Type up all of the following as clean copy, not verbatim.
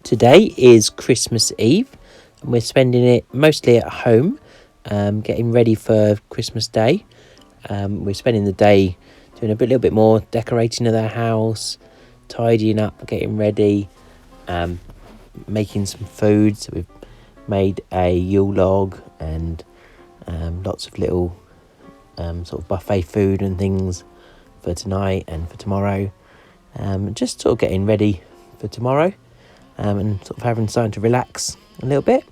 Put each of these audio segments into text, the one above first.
Today is Christmas Eve, and we're spending it mostly at home, getting ready for Christmas Day. We're spending the day doing little bit more decorating of the house, tidying up, getting ready, making some food. So we've made a Yule log and lots of little sort of buffet food and things for tonight and for tomorrow. Just sort of getting ready for tomorrow. And sort of having time to relax a little bit.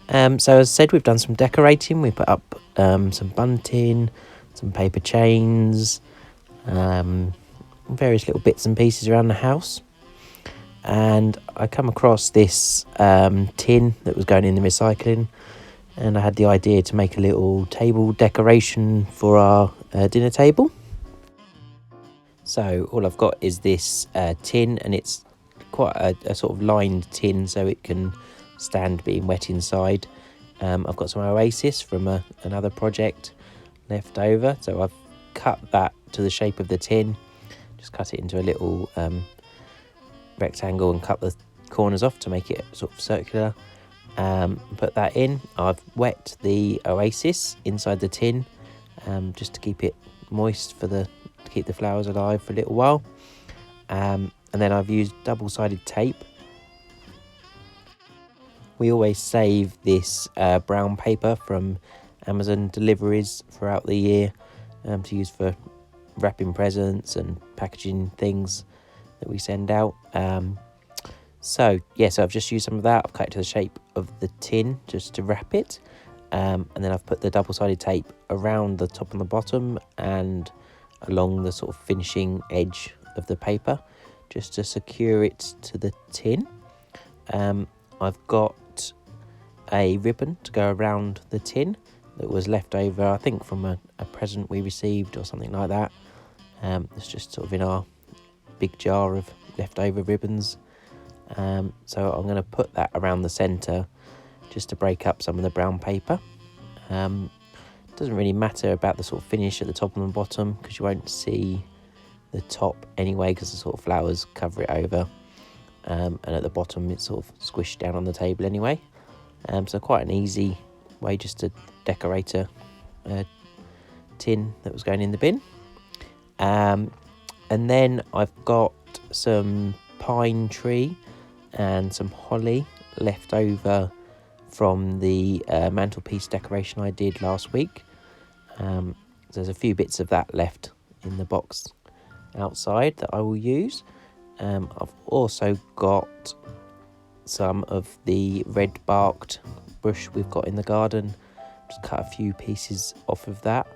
So as I said, we've done some decorating. We put up some bunting, some paper chains, various little bits and pieces around the house. And I come across this tin that was going in the recycling, and I had the idea to make a little table decoration for our dinner table. So all I've got is this tin, and it's quite a sort of lined tin so it can stand being wet inside. I've got some Oasis from another project left over, so I've cut that to the shape of the tin, just cut it into a little rectangle and cut the corners off to make it sort of circular. Put that in. I've wet the Oasis inside the tin just to keep it moist to keep the flowers alive for a little while. And then I've used double-sided tape. We always save this brown paper from Amazon deliveries throughout the year to use for wrapping presents and packaging things that we send out. So I've just used some of that. I've cut it to the shape of the tin just to wrap it. And then I've put the double-sided tape around the top and the bottom and along the sort of finishing edge of the paper, just to secure it to the tin. I've got a ribbon to go around the tin that was left over, I think from a present we received or something like that. It's just sort of in our big jar of leftover ribbons. So I'm going to put that around the centre just to break up some of the brown paper. Doesn't really matter about the sort of finish at the top and the bottom because you won't see the top anyway because the sort of flowers cover it over, and at the bottom it's sort of squished down on the table anyway. So quite an easy way just to decorate a tin that was going in the bin. And then I've got some pine tree and some holly left over from the mantelpiece decoration I did last week. There's a few bits of that left in the box outside that I will use. I've also got some of the red barked bush we've got in the garden. Just cut a few pieces off of that.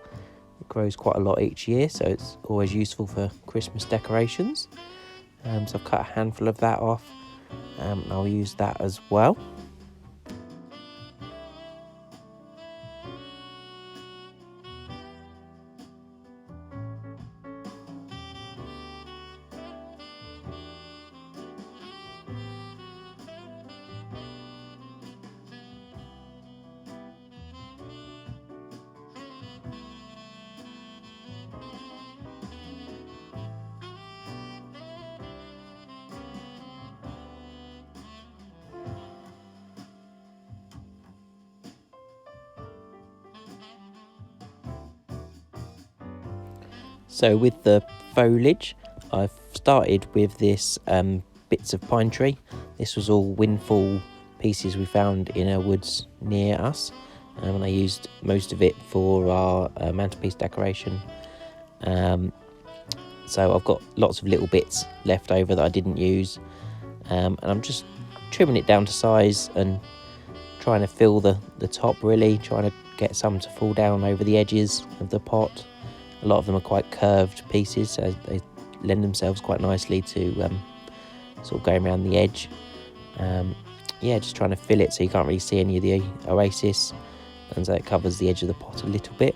It grows quite a lot each year, so it's always useful for Christmas decorations. So I've cut a handful of that off. I'll use that as well. So with the foliage, I've started with this bits of pine tree. This was all windfall pieces we found in our woods near us, and I used most of it for our mantelpiece decoration. So I've got lots of little bits left over that I didn't use, and I'm just trimming it down to size and trying to fill the top, really trying to get some to fall down over the edges of the pot. A lot of them are quite curved pieces, so they lend themselves quite nicely to sort of going around the edge. Just trying to fill it so you can't really see any of the Oasis, and so it covers the edge of the pot a little bit.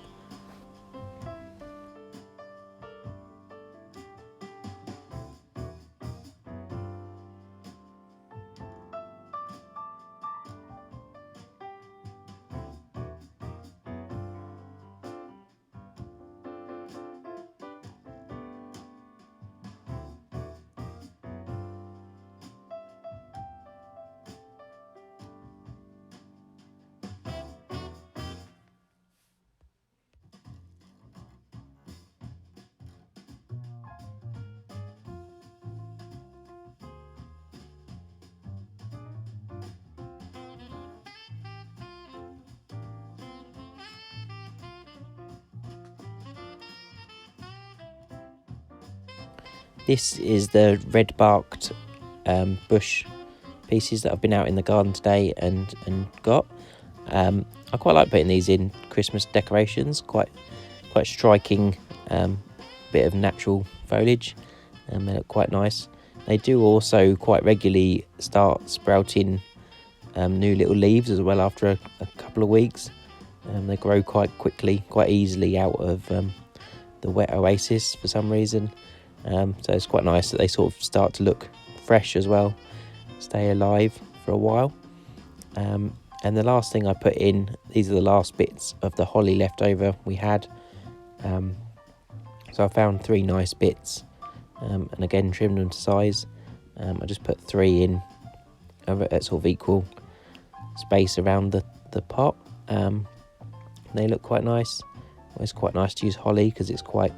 This is the red barked bush pieces that I've been out in the garden today and got. I quite like putting these in Christmas decorations. Quite striking bit of natural foliage. They look quite nice. They do also quite regularly start sprouting new little leaves as well after a couple of weeks. They grow quite quickly, quite easily out of the wet oasis for some reason. So it's quite nice that they sort of start to look fresh as well, stay alive for a while. And the last thing I put in, these are the last bits of the holly left over we had. So I found 3 nice bits, and again trimmed them to size. I just put 3 in at sort of equal space around the pot. They look quite nice. It's quite nice to use holly because it's quite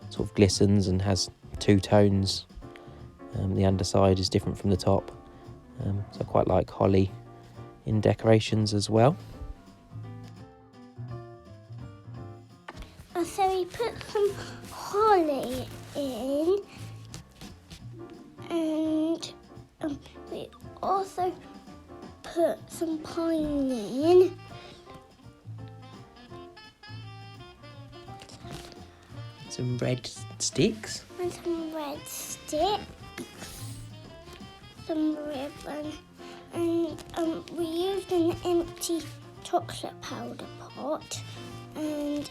sort of glistens and has 2 tones. The underside is different from the top, so I quite like holly in decorations as well. So we put some holly in, and we also put some pine in. Some red sticks. And some red sticks, some ribbon, and we used an empty chocolate powder pot, and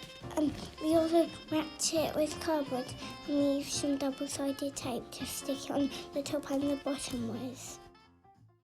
we also wrapped it with cardboard, and we used some double-sided tape to stick it on the top and the bottom with.